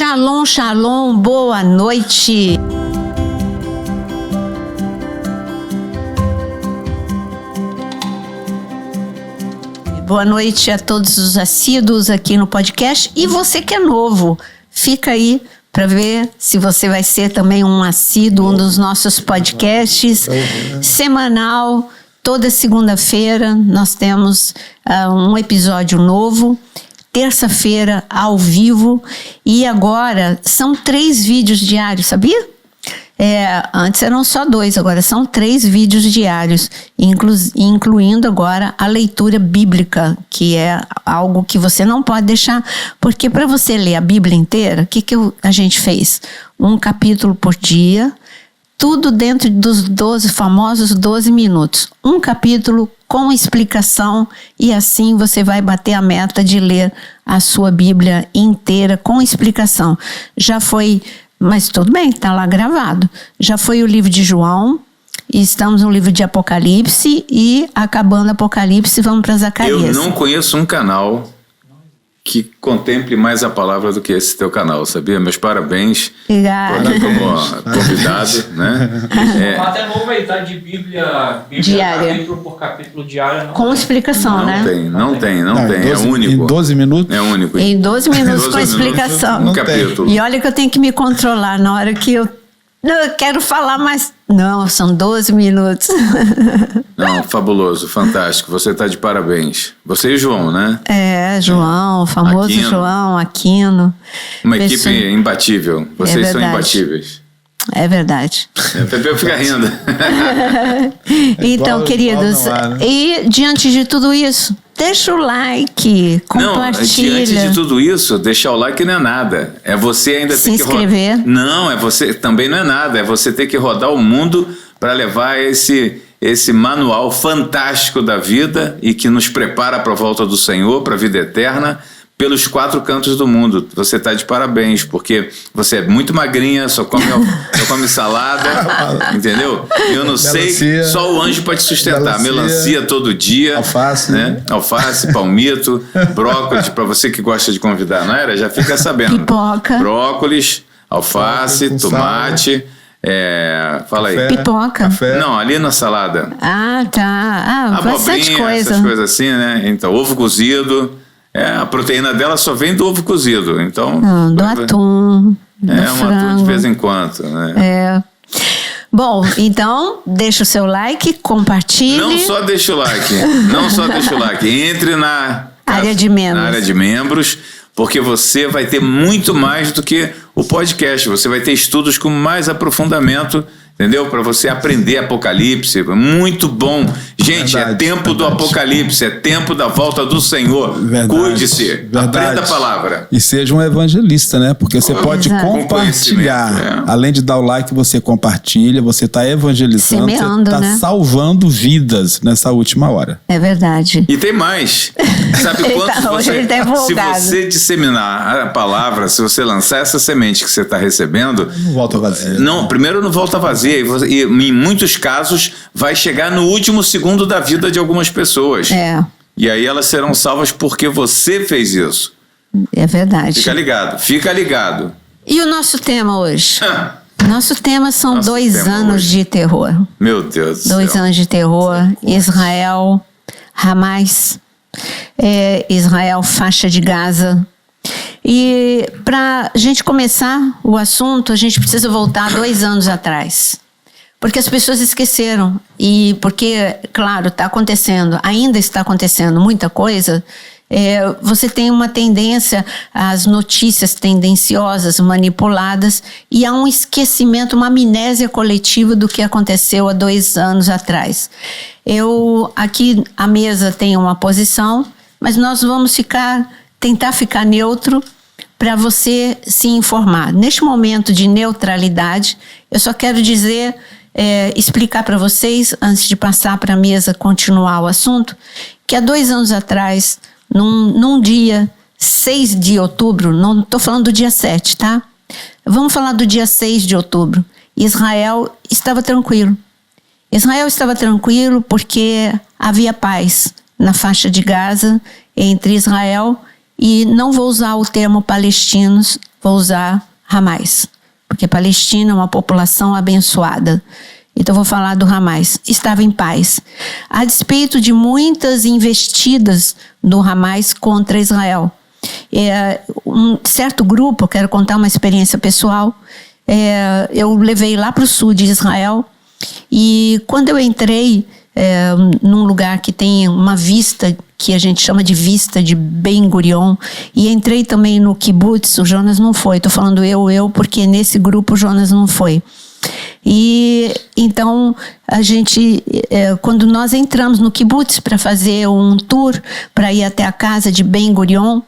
Shalom, shalom, boa noite. Boa noite a todos os assíduos aqui no podcast. E você que é novo, fica aí para ver se você vai ser também um assíduo, um dos nossos podcasts semanal. Toda segunda-feira nós temos um episódio novo. Terça-feira ao vivo. E agora são 3 vídeos diários, sabia? Antes eram só 2, agora são 3 vídeos diários, incluindo agora a leitura bíblica, que é algo que você não pode deixar, porque para você ler a Bíblia inteira, o que a gente fez? Um capítulo por dia, tudo dentro dos famosos 12 minutos. Um capítulo com explicação, e assim você vai bater a meta de ler a sua Bíblia inteira com explicação. Já foi... Mas tudo bem, está lá gravado. Já foi o livro de João, e estamos no livro de Apocalipse, e acabando Apocalipse, vamos para Zacarias. Eu não conheço um canal que contemple mais a palavra do que esse teu canal, sabia? Meus parabéns. Obrigada. Como convidado, né? Até novo aí, tá? De Bíblia diária. Capítulo por capítulo diário. Não. Com explicação, né? Não tem. É único. Em 12 minutos? É único. Em 12 minutos com explicação. Um capítulo. E olha que eu tenho que me controlar na hora que eu quero falar mais. Não, são 12 minutos. Não, fabuloso, fantástico. Você está de parabéns. Você e João, né? João, o famoso Aquino. João, Aquino. Uma equipe imbatível. Vocês são imbatíveis. É verdade. O Pepe fica rindo. Então, queridos, e diante de tudo isso, deixa o like, compartilha. Não, diante de tudo isso, deixar o like não é nada. É você ainda se ter que inscrever. Não, é você também não é nada. É você ter que rodar o mundo para levar esse manual fantástico da vida e que nos prepara para a volta do Senhor, para a vida eterna, pelos 4 cantos do mundo. Você está de parabéns, porque você é muito magrinha, só come salada, entendeu? Eu não sei, só o anjo pode sustentar. Melancia todo dia. Alface. Né? Alface, palmito, brócolis, para você que gosta de convidar, não era? Já fica sabendo. Pipoca. Brócolis, alface, tomate... fala aí. Pipoca. Café. Não, ali na salada. Ah, tá. Bastante coisa. Essas coisas assim, né? Então, ovo cozido. A proteína dela só vem do ovo cozido. Então, do atum, do frango. Atum de vez em quando, né? Bom, então, deixa o seu like, compartilhe. Não só deixa o like. Entre na área de membros. Na área de membros, porque você vai ter muito mais do que o podcast. Você vai ter estudos com mais aprofundamento, entendeu? Para você aprender Apocalipse. Muito bom. Gente, é tempo do Apocalipse, é tempo da volta do Senhor. Cuide-se, aprenda a palavra. E seja um evangelista, né? Porque você pode compartilhar. Além de dar o like, você compartilha, você está evangelizando, semeando, você está salvando vidas nessa última hora. É verdade. E tem mais. Sabe quanto se você disseminar a palavra, se você lançar essa semente que você está recebendo... Não volta vazia. Não, primeiro não volta vazia. E em muitos casos vai chegar no último segundo da vida de algumas pessoas. E aí elas serão salvas porque você fez isso. É verdade. Fica ligado. E o nosso tema hoje? Nosso tema são 2 anos de terror. Meu Deus do céu. 2 anos de terror. Israel, Hamas, Israel, faixa de Gaza. E para a gente começar o assunto, a gente precisa voltar 2 anos atrás. Porque as pessoas esqueceram. E porque, claro, ainda está acontecendo muita coisa. Você tem uma tendência às notícias tendenciosas, manipuladas, e há um esquecimento, uma amnésia coletiva do que aconteceu há 2 anos atrás. Aqui a mesa tem uma posição, mas nós vamos tentar ficar neutro para você se informar. Neste momento de neutralidade, eu só quero dizer... explicar para vocês, antes de passar para a mesa continuar o assunto, que há 2 anos atrás, num dia 6 de outubro, não estou falando do dia 7, tá? Vamos falar do dia 6 de outubro. Israel estava tranquilo. Israel estava tranquilo porque havia paz na faixa de Gaza entre Israel E não vou usar o termo palestinos, vou usar Hamas, porque Palestina é uma população abençoada. Então vou falar do Hamas. Estava em paz, a despeito de muitas investidas do Hamas contra Israel. Um certo grupo, eu quero contar uma experiência pessoal, eu levei lá para o sul de Israel, e quando eu entrei num lugar que tem uma vista que a gente chama de vista de Ben Gurion, e entrei também no kibbutz. O Jonas não foi, estou falando eu, porque nesse grupo o Jonas não foi. E então a gente, quando nós entramos no kibbutz para fazer um tour para ir até a casa de Ben Gurion,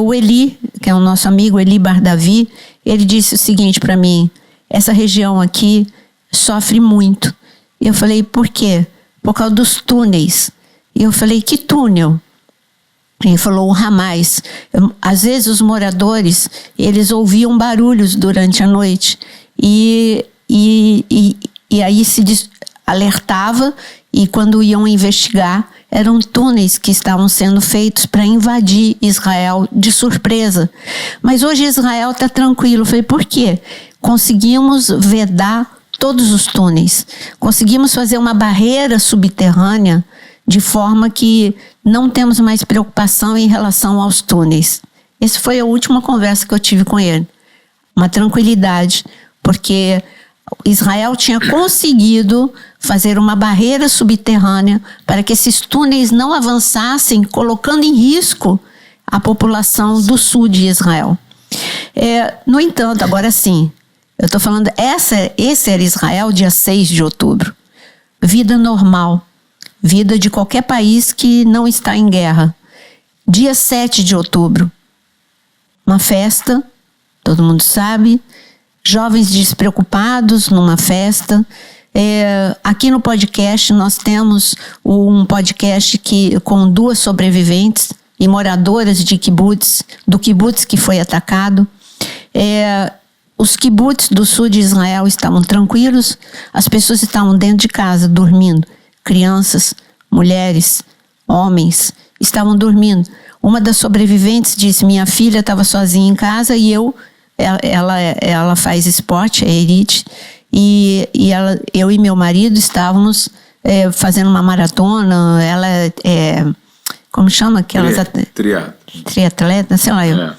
o Eli, que é o nosso amigo Eli Bardavi, ele disse o seguinte para mim: essa região aqui sofre muito. E eu falei: por quê? Por causa dos túneis. E eu falei: que túnel? Ele falou: o Hamas. Às vezes os moradores, eles ouviam barulhos durante a noite e aí se alertava, e quando iam investigar, eram túneis que estavam sendo feitos para invadir Israel de surpresa. Mas hoje Israel está tranquilo. Eu falei: por quê? Conseguimos vedar todos os túneis. Conseguimos fazer uma barreira subterrânea de forma que não temos mais preocupação em relação aos túneis. Essa foi a última conversa que eu tive com ele. Uma tranquilidade, porque Israel tinha conseguido fazer uma barreira subterrânea para que esses túneis não avançassem, colocando em risco a população do sul de Israel. No entanto, agora sim, eu estou falando, esse era Israel dia 6 de outubro. Vida normal, vida de qualquer país que não está em guerra. Dia 7 de outubro, uma festa, todo mundo sabe, jovens despreocupados numa festa. Aqui no podcast nós temos um podcast com 2 sobreviventes e moradoras de kibbutz, do kibbutz que foi atacado. Os kibbutz do sul de Israel estavam tranquilos, as pessoas estavam dentro de casa dormindo, crianças, mulheres, homens estavam dormindo. Uma das sobreviventes disse: minha filha estava sozinha em casa e ela faz esporte, é elite, e eu e meu marido estávamos fazendo uma maratona. Ela como chama aquelas? Triatleta, sei lá eu.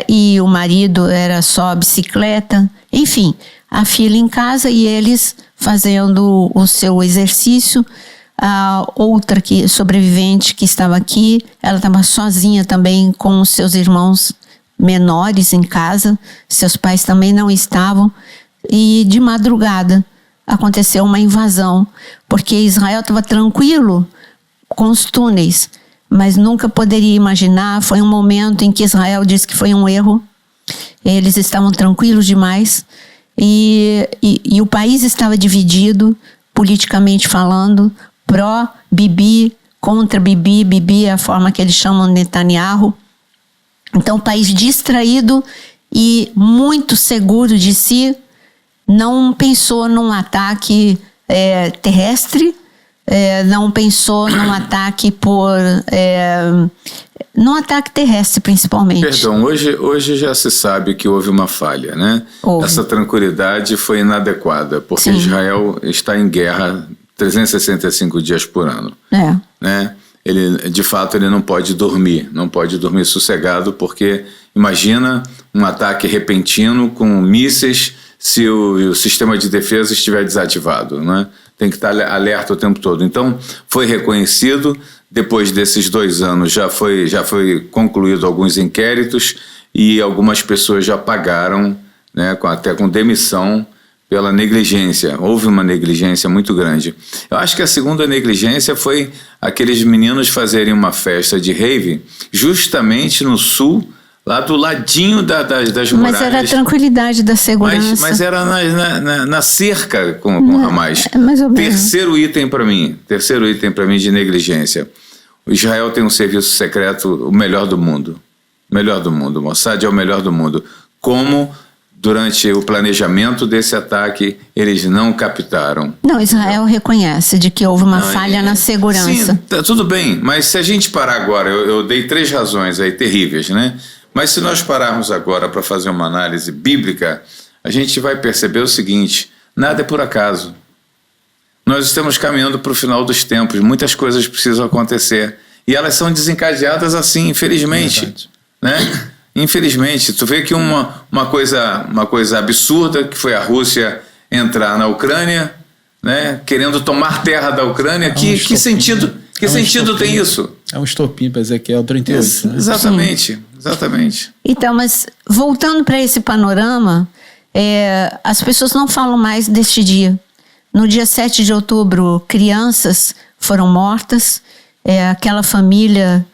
E o marido era só bicicleta, enfim, a filha em casa e eles fazendo o seu exercício. A outra sobrevivente que estava aqui, ela estava sozinha também com os seus irmãos menores em casa, seus pais também não estavam, e de madrugada aconteceu uma invasão, porque Israel estava tranquilo com os túneis, mas nunca poderia imaginar. Foi um momento em que Israel disse que foi um erro, eles estavam tranquilos demais, e o país estava dividido, politicamente falando, pró-Bibi, contra Bibi. Bibi é a forma que eles chamam Netanyahu. Então o país distraído e muito seguro de si não pensou num ataque terrestre, não pensou num ataque num ataque terrestre principalmente. Perdão, hoje já se sabe que houve uma falha, né? Essa tranquilidade foi inadequada, porque sim, Israel está em guerra 365 dias por ano, né? De fato, ele não pode dormir sossegado, porque imagina um ataque repentino com mísseis se o sistema de defesa estiver desativado, né? Tem que estar alerta o tempo todo. Então, foi reconhecido, depois desses 2 anos já foi concluído alguns inquéritos e algumas pessoas já pagaram, né, até com demissão, pela negligência. Houve uma negligência muito grande. Eu acho que a segunda negligência foi aqueles meninos fazerem uma festa de rave justamente no sul, lá do ladinho das muralhas. Mas era a tranquilidade da segurança. Mas era na cerca com Hamas. Mais ou menos. Terceiro item para mim de negligência. O Israel tem um serviço secreto, o melhor do mundo. Mossad é o melhor do mundo. Como durante o planejamento desse ataque, eles não captaram. Não, Israel reconhece de que houve uma falha na segurança. Sim, tá, tudo bem, mas se a gente parar agora, eu dei 3 razões aí terríveis, né? Mas se nós pararmos agora para fazer uma análise bíblica, a gente vai perceber o seguinte: nada é por acaso. Nós estamos caminhando para o final dos tempos, muitas coisas precisam acontecer. E elas são desencadeadas assim, infelizmente. Né? Infelizmente. Tu vê que uma coisa absurda, que foi a Rússia entrar na Ucrânia, né? Querendo tomar terra da Ucrânia. Que sentido tem isso? É um estopim para Ezequiel 38. Né? Exatamente. Então, mas voltando para esse panorama, as pessoas não falam mais deste dia. No dia 7 de outubro, crianças foram mortas. Aquela família,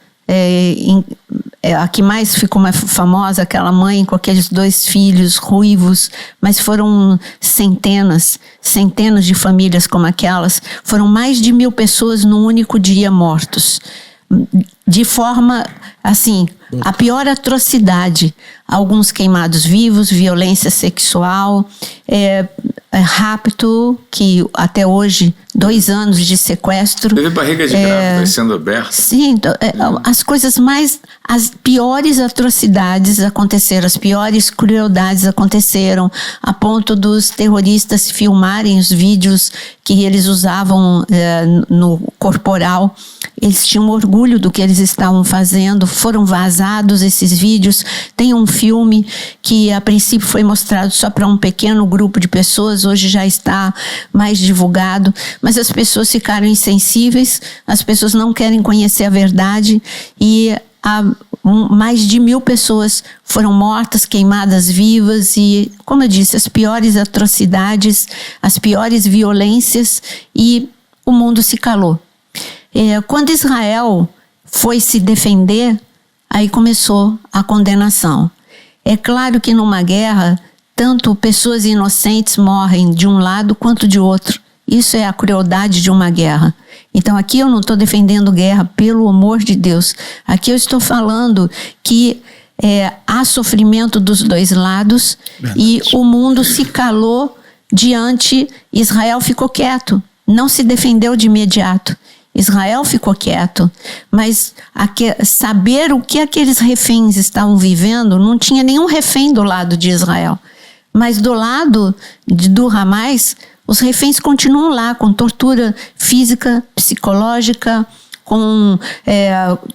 a que mais ficou mais famosa, aquela mãe com aqueles 2 filhos ruivos, mas foram centenas de famílias como aquelas. Foram mais de 1.000 pessoas num único dia mortos. De forma, assim, a pior atrocidade. Alguns queimados vivos, violência sexual, rapto, que até hoje, 2 anos de sequestro. Teve barriga de grávida sendo aberta. Sim, as piores atrocidades aconteceram, as piores crueldades aconteceram, a ponto dos terroristas filmarem os vídeos que eles usavam no corporal. Eles tinham orgulho do que eles estavam fazendo, foram vazados esses vídeos. Tem um filme que a princípio foi mostrado só para um pequeno grupo de pessoas, hoje já está mais divulgado, mas as pessoas ficaram insensíveis, as pessoas não querem conhecer a verdade e mais de 1.000 pessoas foram mortas, queimadas vivas e, como eu disse, as piores atrocidades, as piores violências, e o mundo se calou. Quando Israel foi se defender, aí começou a condenação. É claro que numa guerra, tanto pessoas inocentes morrem de um lado quanto de outro. Isso é a crueldade de uma guerra. Então aqui eu não estou defendendo guerra, pelo amor de Deus. Aqui eu estou falando que há sofrimento dos 2 lados. Verdade. E o mundo se calou diante. Israel ficou quieto, não se defendeu de imediato. Israel ficou quieto, mas saber o que aqueles reféns estavam vivendo, não tinha nenhum refém do lado de Israel. Mas do lado do Hamas, os reféns continuam lá, com tortura física, psicológica, com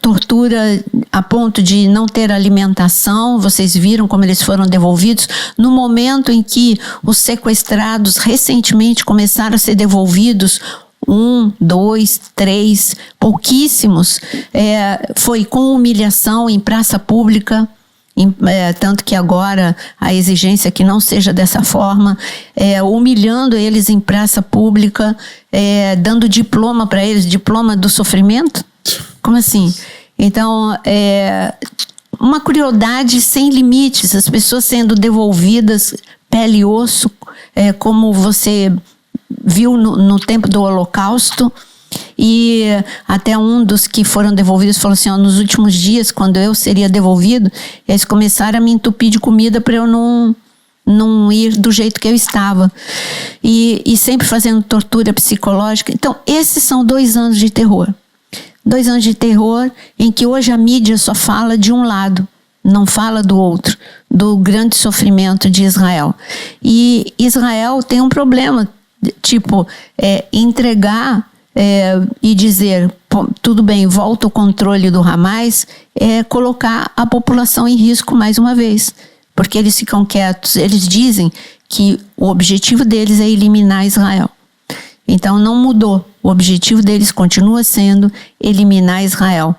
tortura a ponto de não ter alimentação. Vocês viram como eles foram devolvidos. No momento em que os sequestrados recentemente começaram a ser devolvidos, 1, 2, 3, pouquíssimos, foi com humilhação em praça pública, tanto que agora a exigência é que não seja dessa forma, humilhando eles em praça pública, dando diploma para eles, diploma do sofrimento? Como assim? Então, uma crueldade sem limites, as pessoas sendo devolvidas pele e osso, como você viu no tempo do Holocausto. E até um dos que foram devolvidos falou assim: nos últimos dias, quando eu seria devolvido, eles começaram a me entupir de comida para eu não ir do jeito que eu estava, e sempre fazendo tortura psicológica. Então esses são 2 anos de terror, 2 anos de terror em que hoje a mídia só fala de um lado, não fala do outro, do grande sofrimento de Israel. E Israel tem um problema, tipo, entregar e dizer, tudo bem, volta o controle do Hamas, colocar a população em risco mais uma vez, porque eles ficam quietos. Eles dizem que o objetivo deles é eliminar Israel. Então não mudou, o objetivo deles continua sendo eliminar Israel.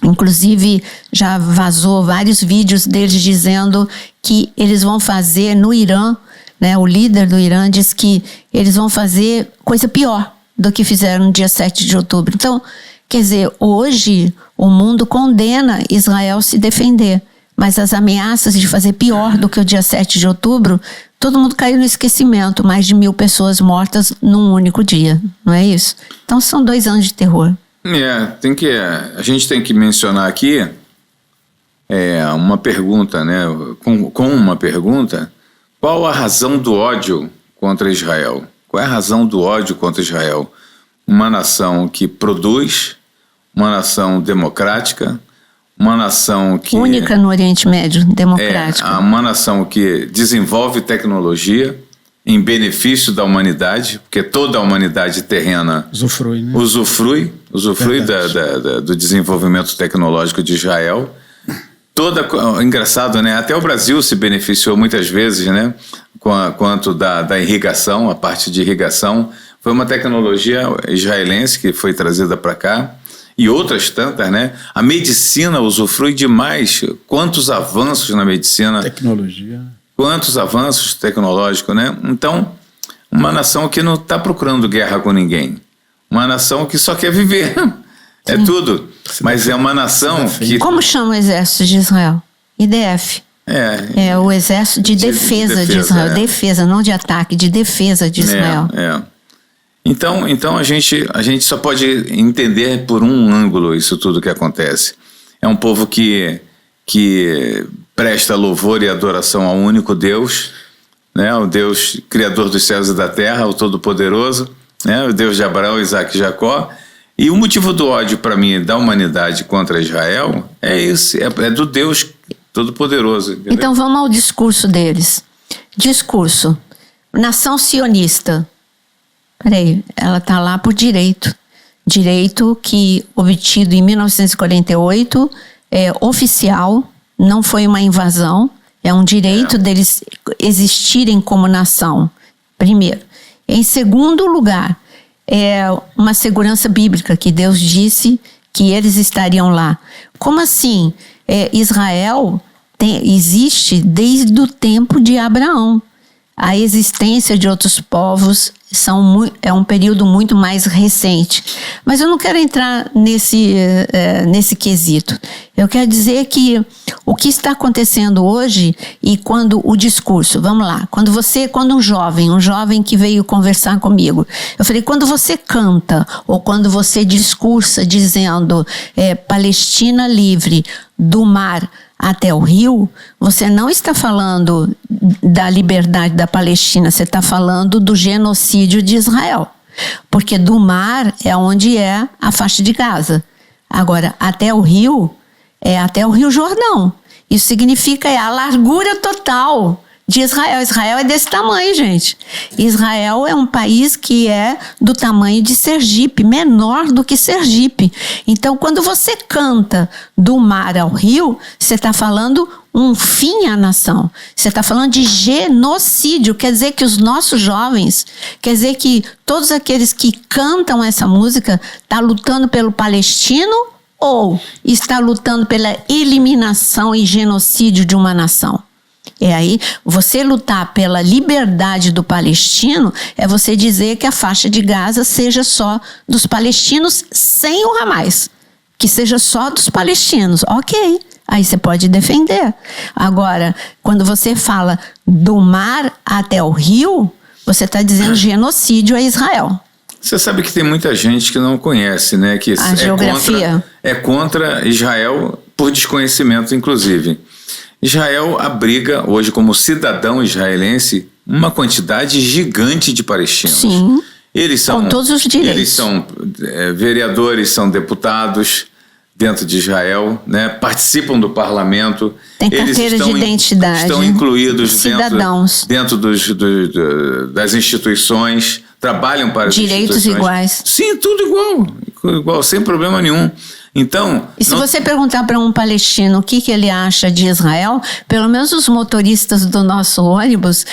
Inclusive já vazou vários vídeos deles dizendo que eles vão fazer no Irã, né, o líder do Irã diz que eles vão fazer coisa pior do que fizeram no dia 7 de outubro. Então, quer dizer, hoje o mundo condena Israel se defender, mas as ameaças de fazer pior do que o dia 7 de outubro, todo mundo caiu no esquecimento. Mais de 1.000 pessoas mortas num único dia, não é isso? Então são 2 anos de terror. A gente tem que mencionar aqui uma pergunta, né? Com uma pergunta: qual a razão do ódio contra Israel? Qual é a razão do ódio contra Israel? Uma nação que produz, uma nação democrática, uma nação que... única no Oriente Médio, democrática. Uma nação que desenvolve tecnologia em benefício da humanidade, porque toda a humanidade terrena usufrui, né? usufrui do desenvolvimento tecnológico de Israel. Engraçado, né? Até o Brasil se beneficiou muitas vezes, né? Quanto da irrigação, a parte de irrigação. Foi uma tecnologia israelense que foi trazida para cá. E outras tantas, né? A medicina usufrui demais. Quantos avanços na medicina. Tecnologia. Quantos avanços tecnológicos, né? Então, uma nação que não está procurando guerra com ninguém. Uma nação que só quer viver. É tudo. Mas é uma nação que... Como chama o exército de Israel? IDF. É o exército de defesa de Israel. Defesa, não de ataque, de defesa de Israel. Então a gente só pode entender por um ângulo isso tudo que acontece. É um povo que presta louvor e adoração ao único Deus, né? O Deus criador dos céus e da terra, o Todo-Poderoso, né? O Deus de Abraão, Isaac e Jacó. E o motivo do ódio para mim da humanidade contra Israel é esse, é do Deus Todo-Poderoso. Entendeu? Então vamos ao discurso deles. Discurso. Nação sionista. Peraí, ela está lá por direito. Direito que obtido em 1948 é oficial, não foi uma invasão, é um direito deles existirem como nação, primeiro. Em segundo lugar, é uma segurança bíblica, que Deus disse que eles estariam lá. Como assim? Israel existe desde o tempo de Abraão. A existência de outros povos é um período muito mais recente. Mas eu não quero entrar nesse quesito. Eu quero dizer que o que está acontecendo hoje e quando o discurso, vamos lá, quando um jovem que veio conversar comigo, eu falei, quando você canta ou quando você discursa dizendo Palestina livre do mar até o rio, você não está falando da liberdade da Palestina, você está falando do genocídio de Israel. Porque do mar é onde é a faixa de Gaza. Agora, até o rio, é até o Rio Jordão. Isso significa a largura total de Israel. Israel é desse tamanho, gente. Israel é um país que é do tamanho de Sergipe, menor do que Sergipe. Então, quando você canta do mar ao rio, você está falando um fim à nação. Você está falando de genocídio. Quer dizer que os nossos jovens, quer dizer que todos aqueles que cantam essa música estão lutando pelo palestino ou está lutando pela eliminação e genocídio de uma nação? Aí, você lutar pela liberdade do palestino é você dizer que a faixa de Gaza seja só dos palestinos sem o Hamas. Que seja só dos palestinos. Ok, aí você pode defender. Agora, quando você fala do mar até o rio, você está dizendo genocídio a Israel. Você sabe que tem muita gente que não conhece, né? Que a geografia. É contra Israel por desconhecimento, inclusive. Israel abriga hoje, como cidadão israelense, uma quantidade gigante de palestinos. Sim, eles são, com todos os direitos. Eles são vereadores, são deputados dentro de Israel, né? Participam do parlamento. Tem carteira de identidade. Estão incluídos cidadãos. dentro das instituições, trabalham para as direitos instituições. Iguais. Sim, tudo igual, sem problema nenhum. Então, e se você perguntar para um palestino o que ele acha de Israel, pelo menos os motoristas do nosso ônibus,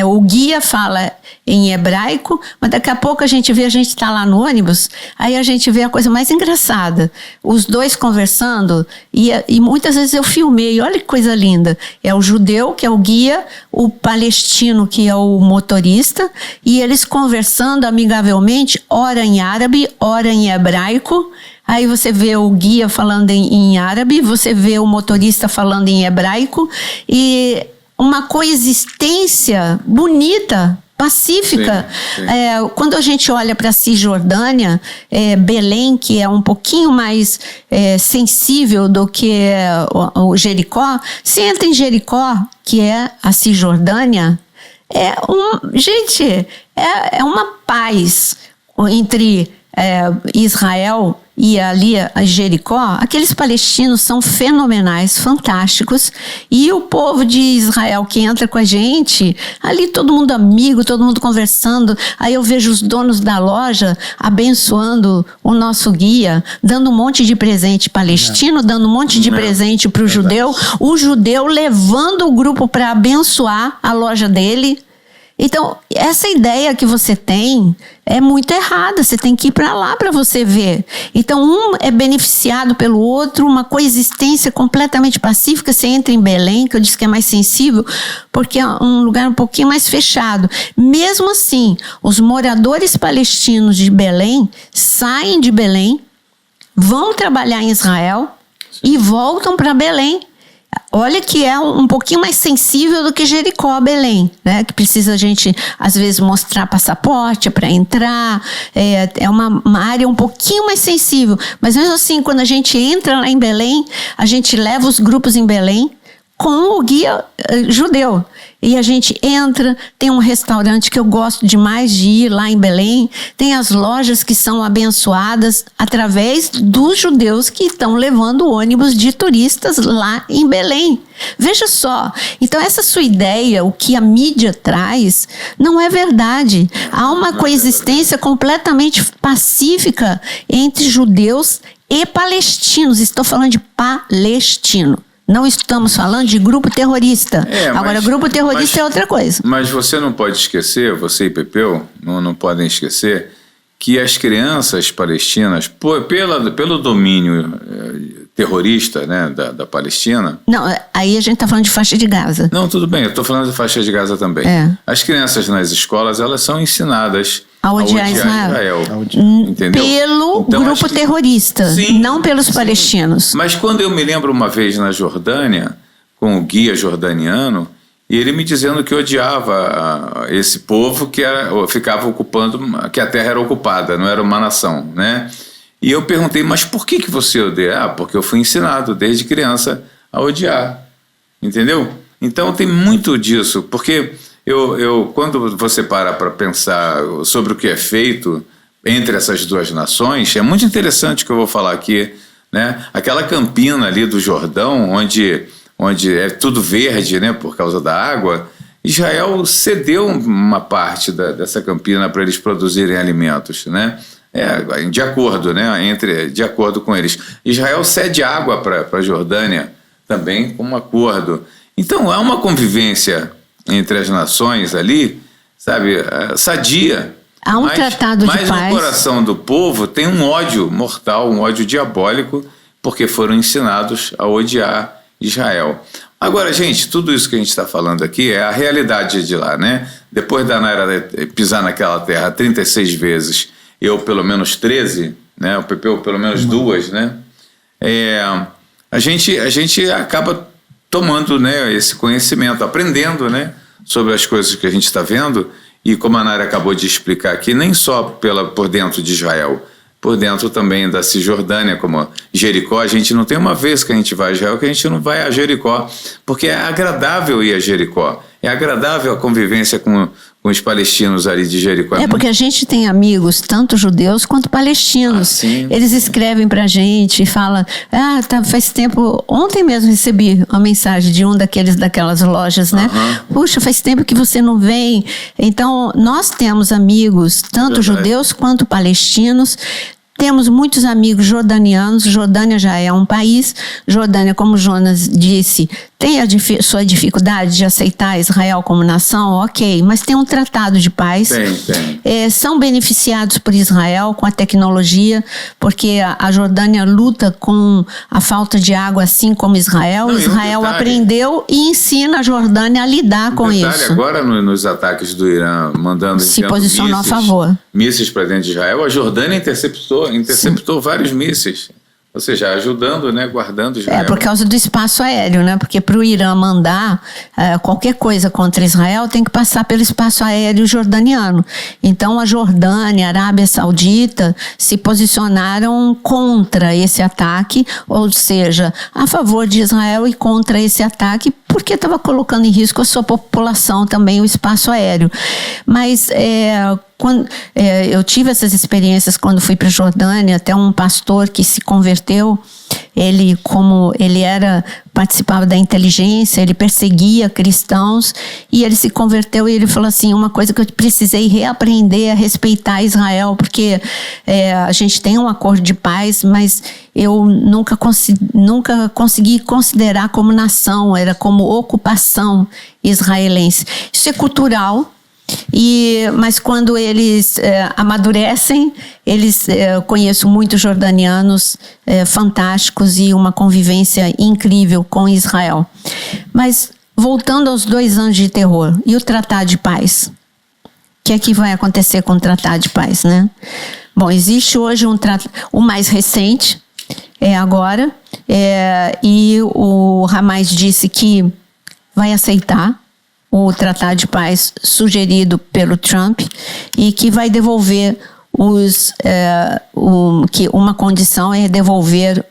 o guia fala em hebraico, mas daqui a pouco a gente está lá no ônibus, aí a gente vê a coisa mais engraçada. Os dois conversando, e muitas vezes eu filmei, olha que coisa linda. É o judeu, que é o guia, o palestino, que é o motorista, e eles conversando amigavelmente, ora em árabe, ora em hebraico. Aí você vê o guia falando em árabe, você vê o motorista falando em hebraico, e uma coexistência bonita, pacífica. Sim. Quando a gente olha para a Cisjordânia, Belém, que é um pouquinho mais sensível do que o Jericó, se entra em Jericó, que é a Cisjordânia, gente, é uma paz entre Israel e ali a Jericó. Aqueles palestinos são fenomenais, fantásticos, e o povo de Israel que entra com a gente, ali todo mundo amigo, todo mundo conversando. Aí eu vejo os donos da loja abençoando o nosso guia, dando um monte de presente palestino, dando um monte de presente para o judeu levando o grupo para abençoar a loja dele. Então, essa ideia que você tem é muito errada. Você tem que ir para lá para você ver. Então, um é beneficiado pelo outro, uma coexistência completamente pacífica. Você entra em Belém, que eu disse que é mais sensível, porque é um lugar um pouquinho mais fechado. Mesmo assim, os moradores palestinos de Belém saem de Belém, vão trabalhar em Israel e voltam para Belém. Olha que é um pouquinho mais sensível do que Jericó, Belém, né? Que precisa a gente, às vezes, mostrar passaporte para entrar. É uma área um pouquinho mais sensível. Mas mesmo assim, quando a gente entra lá em Belém, a gente leva os grupos em Belém com o guia judeu. E a gente entra, tem um restaurante que eu gosto demais de ir lá em Belém, tem as lojas que são abençoadas através dos judeus que estão levando ônibus de turistas lá em Belém. Veja só, então essa sua ideia, o que a mídia traz, não é verdade. Há uma coexistência completamente pacífica entre judeus e palestinos. Estou falando de palestino. Não estamos falando de grupo terrorista. Agora, grupo terrorista é outra coisa. Mas você não pode esquecer, você e Pepeu, não podem esquecer, que as crianças palestinas, pelo domínio terrorista, né, da Palestina... Não, aí a gente está falando de faixa de Gaza. Não, tudo bem, eu estou falando de faixa de Gaza também. As crianças nas escolas, elas são ensinadas a odiar Israel. Entendeu? Pelo grupo terrorista, não pelos palestinos. Mas quando eu me lembro uma vez na Jordânia, com o guia jordaniano, e ele me dizendo que odiava esse povo que ficava ocupando, que a terra era ocupada, não era uma nação, né? E eu perguntei, mas por que você odeia? Porque eu fui ensinado desde criança a odiar, entendeu? Então tem muito disso, porque quando você para pensar sobre o que é feito entre essas duas nações, é muito interessante o que eu vou falar aqui, né? Aquela campina ali do Jordão, onde é tudo verde, né, por causa da água, Israel cedeu uma parte dessa campina para eles produzirem alimentos, né? De acordo, né? De acordo com eles. Israel cede água para a Jordânia também com um acordo. Então há uma convivência entre as nações ali, sabe, sadia. Há um tratado de paz. Mas no coração do povo tem um ódio mortal, um ódio diabólico, porque foram ensinados a odiar Israel. Agora, gente, tudo isso que a gente está falando aqui é a realidade de lá, né? Depois da Nayara pisar naquela terra 36 vezes, eu pelo menos 13, né? O Pepeu pelo menos 2, né? A gente acaba tomando, né, esse conhecimento, aprendendo, né, sobre as coisas que a gente está vendo, e como a Nayara acabou de explicar aqui, nem só por dentro de Israel, por dentro também da Cisjordânia, como Jericó. A gente não tem uma vez que a gente vai a Israel que a gente não vai a Jericó, porque é agradável ir a Jericó, é agradável a convivência com os palestinos ali de Jericó. Porque a gente tem amigos, tanto judeus quanto palestinos. Eles escrevem pra gente e falam, faz tempo, ontem mesmo recebi uma mensagem de daquelas lojas, né? Puxa, faz tempo que você não vem. Então, nós temos amigos, tanto judeus quanto palestinos. Temos muitos amigos jordanianos. Jordânia já é um país. Jordânia, como Jonas disse, tem a sua dificuldade de aceitar Israel como nação, ok, mas tem um tratado de paz. Tem. São beneficiados por Israel com a tecnologia, porque a Jordânia luta com a falta de água, assim como Israel. Israel aprendeu e ensina a Jordânia a lidar com isso. Agora, nos ataques do Irã, se posicionou a favor. Mísseis para dentro de Israel, a Jordânia interceptou vários mísseis. Ou seja, ajudando, né, guardando Israel. Por causa do espaço aéreo, né? Porque para o Irã mandar qualquer coisa contra Israel tem que passar pelo espaço aéreo jordaniano. Então a Jordânia, a Arábia Saudita se posicionaram contra esse ataque, ou seja, a favor de Israel e contra esse ataque, porque estava colocando em risco a sua população também, o espaço aéreo. Mas eu tive essas experiências quando fui para a Jordânia, até um pastor que se converteu, ele participava da inteligência, ele perseguia cristãos, e ele se converteu e ele falou assim, uma coisa que eu precisei reaprender a respeitar Israel, porque a gente tem um acordo de paz, mas eu nunca consegui considerar como nação, era como ocupação israelense. Isso é cultural. Mas quando eles amadurecem, conheço muitos jordanianos fantásticos e uma convivência incrível com Israel. Mas voltando aos 2 anos de terror e o Tratado de Paz, o que é que vai acontecer com o Tratado de Paz, né? Bom, existe hoje o mais recente, agora, e o Hamas disse que vai aceitar o Tratado de Paz sugerido pelo Trump e que vai devolver que uma condição é devolver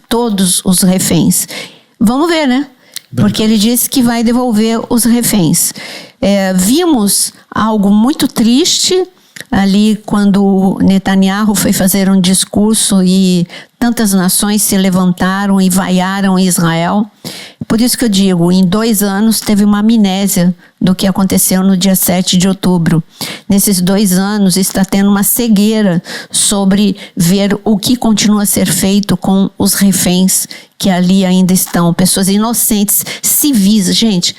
todos os reféns. Vamos ver, né? Porque ele disse que vai devolver os reféns. Vimos algo muito triste ali quando Netanyahu foi fazer um discurso e tantas nações se levantaram e vaiaram Israel. Por isso que eu digo, em 2 anos teve uma amnésia do que aconteceu no dia 7 de outubro. Nesses 2 anos está tendo uma cegueira sobre ver o que continua a ser feito com os reféns que ali ainda estão. Pessoas inocentes, civis. Gente,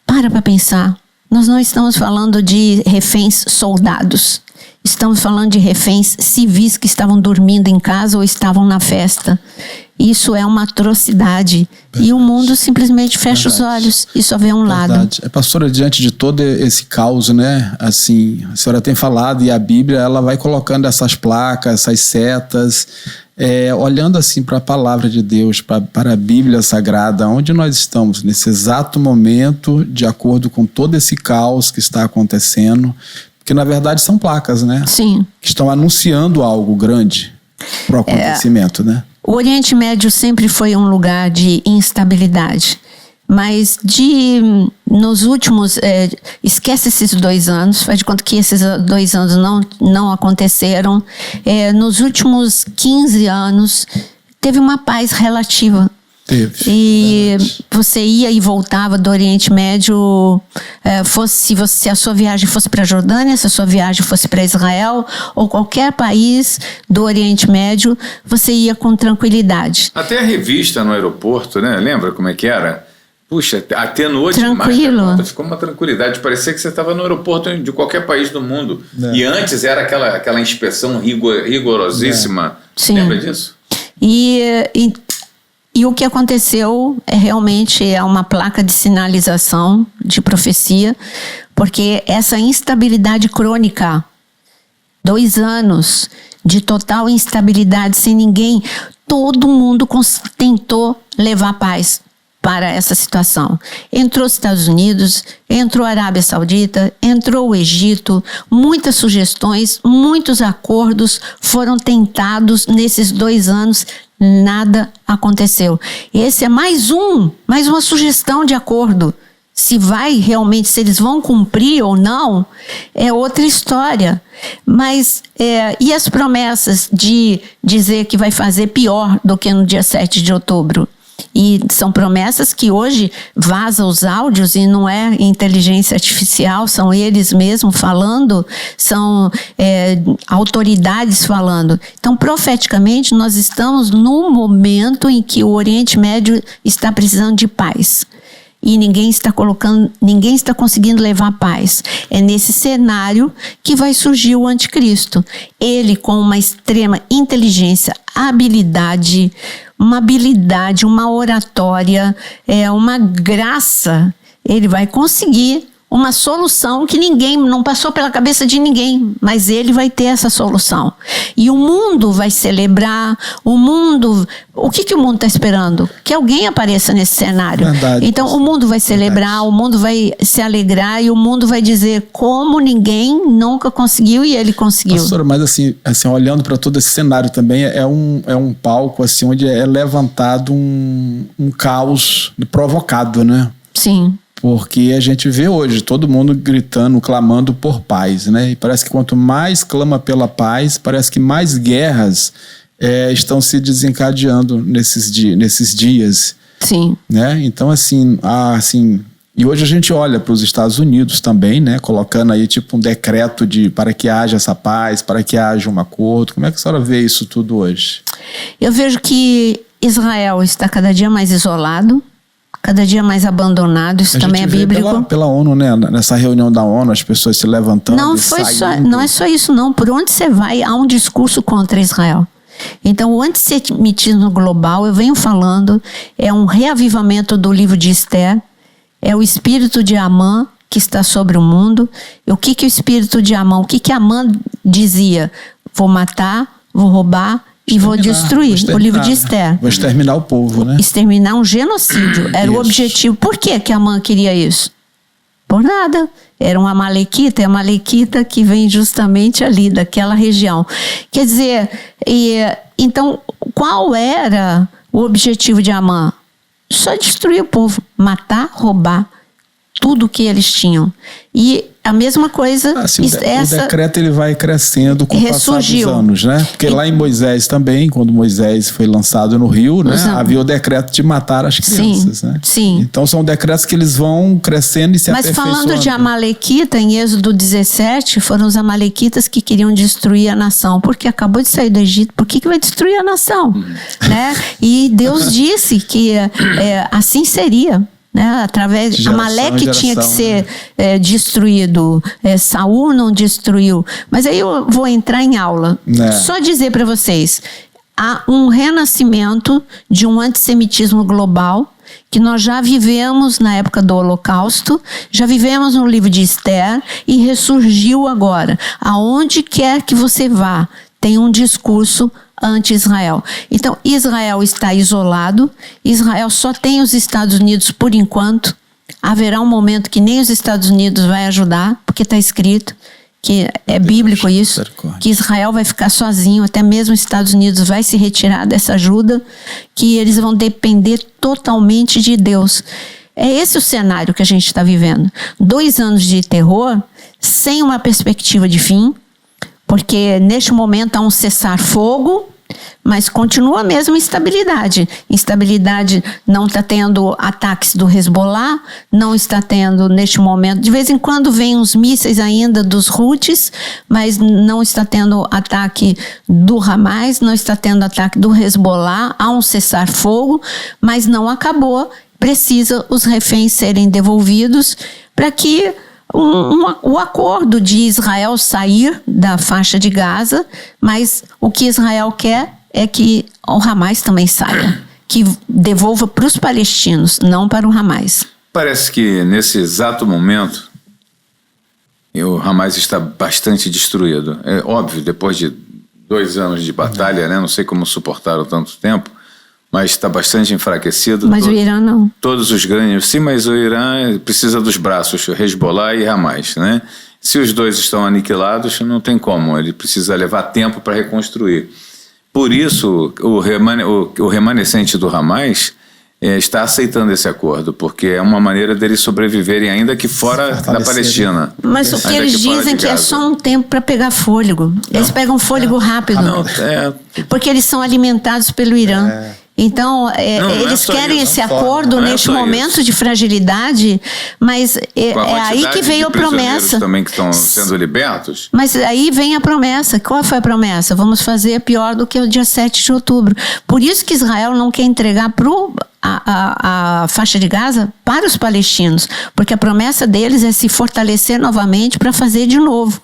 para pensar. Nós não estamos falando de reféns soldados. Estamos falando de reféns civis que estavam dormindo em casa ou estavam na festa. Isso é uma atrocidade. Verdade. E o mundo simplesmente fecha os olhos e só vê um lado. Pastora, diante de todo esse caos, né? Assim, a senhora tem falado e a Bíblia, ela vai colocando essas placas, essas setas, olhando assim para a palavra de Deus, para a Bíblia Sagrada, onde nós estamos nesse exato momento, de acordo com todo esse caos que está acontecendo, que na verdade são placas, né? Sim. Que estão anunciando algo grande para o acontecimento, né? O Oriente Médio sempre foi um lugar de instabilidade, mas nos últimos, esquece esses 2 anos, faz de conta que esses 2 anos não aconteceram, nos últimos 15 anos teve uma paz relativa. E você ia e voltava do Oriente Médio, se a sua viagem fosse para a Jordânia, se a sua viagem fosse para Israel ou qualquer país do Oriente Médio, você ia com tranquilidade. Até a revista no aeroporto, né? Lembra como é que era? Puxa, atenuou tranquilo. Demais. Ficou uma tranquilidade. Parecia que você estava no aeroporto de qualquer país do mundo. E antes era aquela inspeção rigorosíssima. Lembra disso? E o que aconteceu realmente uma placa de sinalização, de profecia, porque essa instabilidade crônica, 2 anos de total instabilidade sem ninguém, todo mundo tentou levar paz para essa situação. Entrou os Estados Unidos, entrou a Arábia Saudita, entrou o Egito, muitas sugestões, muitos acordos foram tentados nesses 2 anos, nada aconteceu. Esse é mais uma sugestão de acordo. Se eles vão cumprir ou não, é outra história. Mas, e as promessas de dizer que vai fazer pior do que no dia 7 de outubro? E são promessas que hoje vazam os áudios e não é inteligência artificial, são eles mesmos falando, são autoridades falando. Então, profeticamente, nós estamos num momento em que o Oriente Médio está precisando de paz. E ninguém está conseguindo levar paz. É nesse cenário que vai surgir o anticristo. Ele, com uma extrema inteligência, uma oratória, uma graça, ele vai conseguir uma solução que não passou pela cabeça de ninguém, mas ele vai ter essa solução. E o mundo vai celebrar, o que o mundo está esperando? Que alguém apareça nesse cenário. Verdade. Então o mundo vai celebrar, o mundo vai se alegrar e o mundo vai dizer como ninguém nunca conseguiu e ele conseguiu. Pastora, mas assim olhando para todo esse cenário também, é um palco assim, onde é levantado um caos provocado, né? Sim. Porque a gente vê hoje todo mundo gritando, clamando por paz, né? E parece que quanto mais clama pela paz, parece que mais guerras estão se desencadeando nesses dias. Sim. Né? Então, e hoje a gente olha para os Estados Unidos também, né? Colocando aí tipo um decreto para que haja essa paz, para que haja um acordo. Como é que a senhora vê isso tudo hoje? Eu vejo que Israel está cada dia mais isolado, cada dia mais abandonado, isso também é bíblico. Pela ONU, né? Nessa reunião da ONU, as pessoas se levantando não é só isso não, por onde você vai há um discurso contra Israel. Então o antissemitismo global, eu venho falando, é um reavivamento do livro de Esther, é o espírito de Amã que está sobre o mundo. O que o espírito de Amã, o que Amã dizia? Vou matar, vou roubar e vou destruir. O livro de Esther. Vou exterminar o povo, né? Exterminar um genocídio. Era o objetivo. Por que Amã queria isso? Por nada. Era um amalequita, é amalequita que vem justamente ali, daquela região. Quer dizer, então, qual era o objetivo de Amã? Só destruir o povo. Matar, roubar. Tudo que eles tinham. E a mesma coisa... O decreto ele vai crescendo com o passar dos anos, né? Porque lá em Moisés também, quando Moisés foi lançado no rio, né? Havia o decreto de matar as crianças, né? Sim. Então são decretos que eles vão crescendo e se aperfeiçoando. Mas falando de amalequita, em Êxodo 17, foram os amalequitas que queriam destruir a nação. Porque acabou de sair do Egito, por que vai destruir a nação? Né? E Deus disse que assim seria. Né? Através de Amaleque tinha que ser destruído. Saul não destruiu. Mas aí eu vou entrar em aula. Só dizer para vocês, há um renascimento de um antissemitismo global que nós já vivemos na época do Holocausto, já vivemos no livro de Esther e ressurgiu agora. Aonde quer que você vá, tem um discurso anti-Israel. Então, Israel está isolado, Israel só tem os Estados Unidos por enquanto. Haverá um momento que nem os Estados Unidos vai ajudar, porque está escrito que é bíblico isso, que Israel vai ficar sozinho, até mesmo os Estados Unidos vai se retirar dessa ajuda, que eles vão depender totalmente de Deus. É esse o cenário que a gente está vivendo. 2 anos de terror, sem uma perspectiva de fim, porque neste momento há um cessar-fogo, mas continua a mesma instabilidade. Instabilidade, não está tendo ataques do Hezbollah, não está tendo neste momento, de vez em quando vem uns mísseis ainda dos Houthis, mas não está tendo ataque do Hamas, não está tendo ataque do Hezbollah, há um cessar-fogo, mas não acabou, precisa os reféns serem devolvidos para que o acordo de Israel sair da faixa de Gaza, mas o que Israel quer é que o Hamas também saia, que devolva para os palestinos, não para o Hamas. Parece que nesse exato momento o Hamas está bastante destruído. É óbvio, depois de 2 anos de batalha, né? Não sei como suportaram tanto tempo, mas está bastante enfraquecido. Mas o Irã não. Todos os grandes... Sim, mas o Irã precisa dos braços, Hezbollah e Hamas, né? Se os dois estão aniquilados, não tem como. Ele precisa levar tempo para reconstruir. Por isso, o remanescente do Hamas está aceitando esse acordo, porque é uma maneira deles sobreviverem, ainda que fora da Palestina. Mas o que eles dizem que é só um tempo para pegar fôlego. Eles pegam fôlego rápido. Porque eles são alimentados pelo Irã. Então, eles querem esse acordo neste momento de fragilidade, mas é aí que veio a promessa. Também que estão sendo libertos. Mas aí vem a promessa. Qual foi a promessa? Vamos fazer pior do que o dia 7 de outubro. Por isso que Israel não quer entregar a faixa de Gaza para os palestinos, porque a promessa deles é se fortalecer novamente para fazer de novo.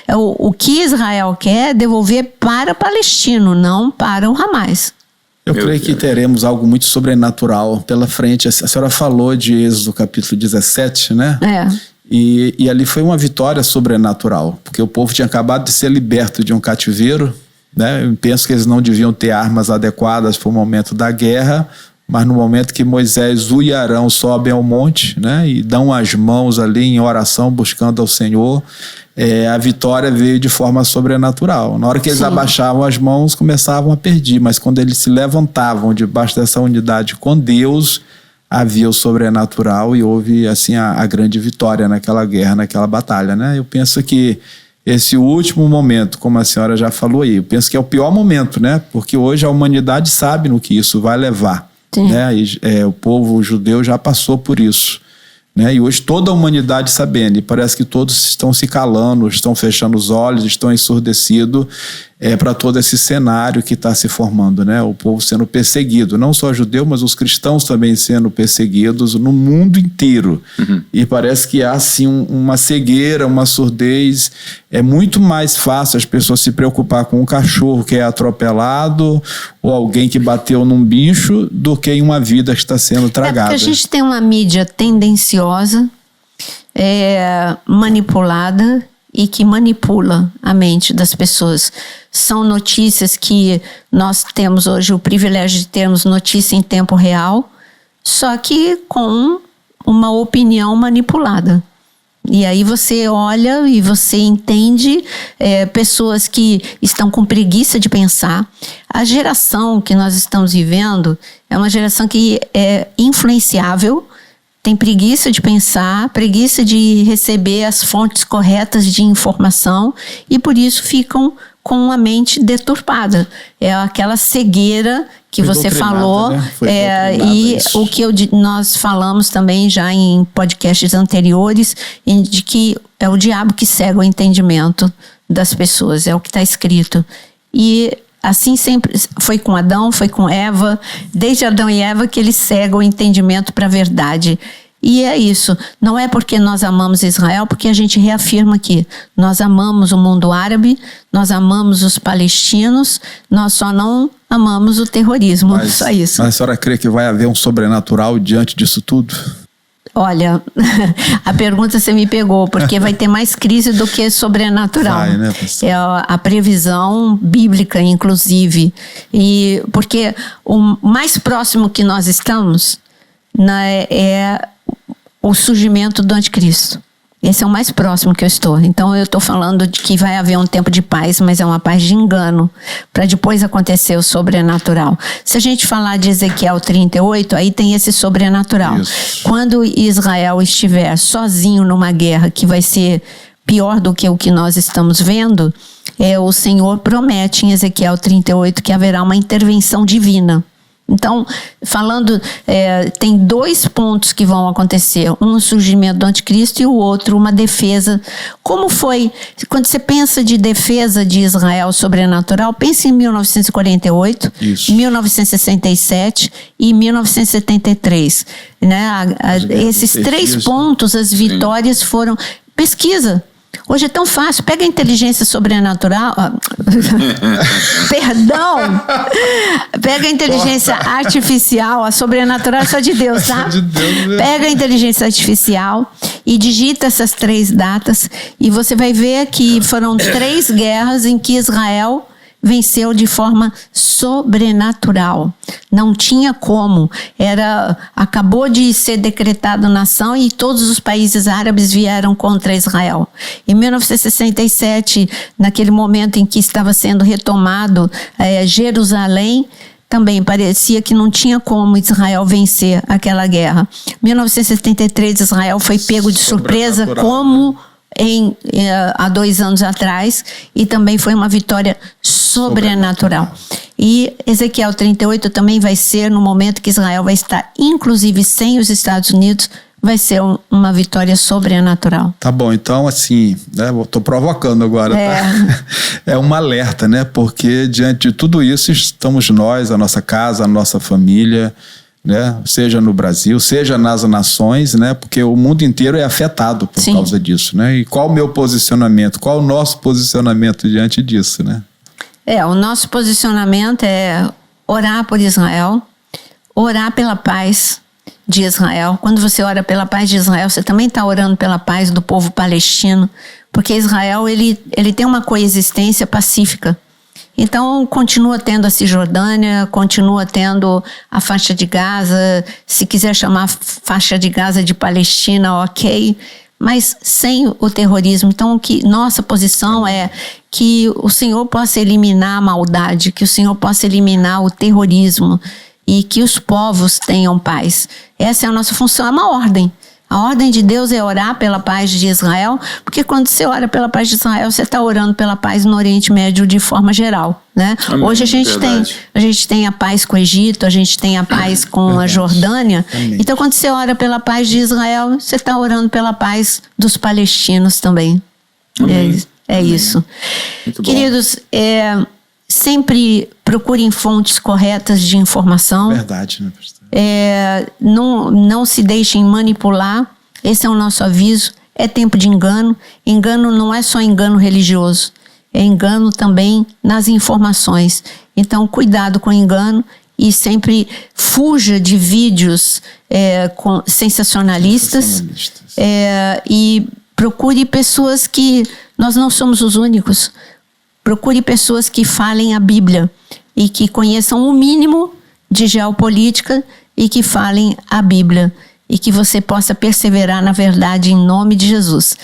O que Israel quer é devolver para o palestino, não para o Hamas. Eu creio que teremos algo muito sobrenatural pela frente. A senhora falou de Êxodo capítulo 17, né? E ali foi uma vitória sobrenatural, porque o povo tinha acabado de ser liberto de um cativeiro, né? Eu penso que eles não deviam ter armas adequadas para o momento da guerra, mas no momento que Moisés e Arão sobem ao monte, né, e dão as mãos ali em oração buscando ao Senhor, a vitória veio de forma sobrenatural. Na hora que eles abaixavam as mãos, começavam a perder, mas quando eles se levantavam debaixo dessa unidade com Deus, havia o sobrenatural e houve assim a grande vitória naquela guerra, naquela batalha, né? Eu penso que esse último momento, como a senhora já falou aí, eu penso que é o pior momento, né? Porque hoje a humanidade sabe no que isso vai levar, né? O povo judeu já passou por isso, né? E hoje toda a humanidade sabendo, e parece que todos estão se calando, estão fechando os olhos, estão ensurdecidos para todo esse cenário que está se formando, né? O povo sendo perseguido, não só judeu, mas os cristãos também sendo perseguidos no mundo inteiro. E parece que há assim uma cegueira, uma surdez. É muito mais fácil as pessoas se preocupar com um cachorro que é atropelado ou alguém que bateu num bicho do que em uma vida que está sendo tragada. Porque a gente tem uma mídia tendenciosa, manipulada e que manipula a mente das pessoas. São notícias que nós temos hoje o privilégio de termos notícia em tempo real, só que com uma opinião manipulada. E aí você olha e você entende pessoas que estão com preguiça de pensar. A geração que nós estamos vivendo é uma geração que é influenciável, tem preguiça de pensar, preguiça de receber as fontes corretas de informação e por isso ficam com a mente deturpada. É aquela cegueira que você falou, né? E o que nós falamos também já em podcasts anteriores, de que é o diabo que cega o entendimento das pessoas, é o que está escrito. E assim sempre foi com Adão, foi com Eva, desde Adão e Eva que ele cega o entendimento para a verdade. E é isso, não é porque nós amamos Israel, porque a gente reafirma aqui, nós amamos o mundo árabe, nós amamos os palestinos, nós só não amamos o terrorismo, só isso. Mas a senhora crê que vai haver um sobrenatural diante disso tudo? Olha, a pergunta você me pegou, porque vai ter mais crise do que sobrenatural. Vai, né, pastor? É a previsão bíblica, inclusive. E porque o mais próximo que nós estamos é o surgimento do anticristo. Esse é o mais próximo que eu estou. Então eu estou falando de que vai haver um tempo de paz, mas é uma paz de engano, para depois acontecer o sobrenatural. Se a gente falar de Ezequiel 38, aí tem esse sobrenatural. Isso. Quando Israel estiver sozinho numa guerra que vai ser pior do que o que nós estamos vendo, o Senhor promete em Ezequiel 38 que haverá uma intervenção divina. Então, falando, tem dois pontos que vão acontecer. Um, o surgimento do anticristo, e o outro, uma defesa. Como foi, quando você pensa de defesa de Israel sobrenatural, pense em 1948, Isso. 1967 e 1973. Né? Esses três pontos, as vitórias foram... Pesquisa. Hoje é tão fácil, pega a inteligência sobrenatural, perdão, pega a inteligência artificial, a sobrenatural é só de Deus, tá? De Deus mesmo. Pega a inteligência artificial e digita essas 3 datas e você vai ver que foram 3 guerras em que Israel venceu de forma sobrenatural. Não tinha como. Acabou de ser decretado nação e todos os países árabes vieram contra Israel. Em 1967, naquele momento em que estava sendo retomado Jerusalém, também parecia que não tinha como Israel vencer aquela guerra. Em 1973, Israel foi pego de surpresa, como há 2 anos atrás, e também foi uma vitória sobrenatural. E Ezequiel 38 também vai ser no momento que Israel vai estar, inclusive sem os Estados Unidos, vai ser uma vitória sobrenatural. Tá bom, então assim, né, eu tô provocando agora, tá? É um alerta, né? Porque diante de tudo isso estamos nós, a nossa casa, a nossa família, né? Seja no Brasil, seja nas nações, né? Porque o mundo inteiro é afetado por Sim. causa disso, né? E qual o meu posicionamento? Qual o nosso posicionamento diante disso, né? O nosso posicionamento é orar por Israel, orar pela paz de Israel. Quando você ora pela paz de Israel, você também está orando pela paz do povo palestino, porque Israel ele tem uma coexistência pacífica. Então, continua tendo a Cisjordânia, continua tendo a faixa de Gaza, se quiser chamar faixa de Gaza de Palestina, ok, mas sem o terrorismo. Então, nossa posição é que o Senhor possa eliminar a maldade, que o Senhor possa eliminar o terrorismo e que os povos tenham paz. Essa é a nossa função, é uma ordem. A ordem de Deus é orar pela paz de Israel, porque quando você ora pela paz de Israel, você está orando pela paz no Oriente Médio de forma geral, né? Amém. Hoje a gente tem a paz com o Egito, a gente tem a paz com a Jordânia. Amém. Então, quando você ora pela paz de Israel, você está orando pela paz dos palestinos também. Amém. É isso. Muito bom. Queridos, sempre procurem fontes corretas de informação. Verdade, né, pastor? Não se deixem manipular. Esse é o nosso aviso. É tempo de engano. Engano não é só engano religioso, é engano também nas informações. Então, cuidado com o engano e sempre fuja de vídeos sensacionalistas. E procure pessoas que... Nós não somos os únicos. Procure pessoas que falem a Bíblia e que conheçam o mínimo de geopolítica e que falem a Bíblia e que você possa perseverar na verdade em nome de Jesus.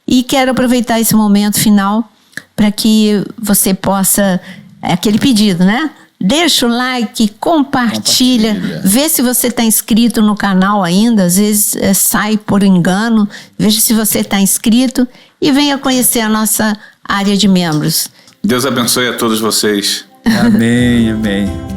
E quero aproveitar esse momento final para que você possa, aquele pedido, né? Deixa o like, compartilha, vê se você está inscrito no canal ainda, às vezes sai por engano, veja se você está inscrito e venha conhecer a nossa área de membros. Deus abençoe a todos vocês. Amém, amém.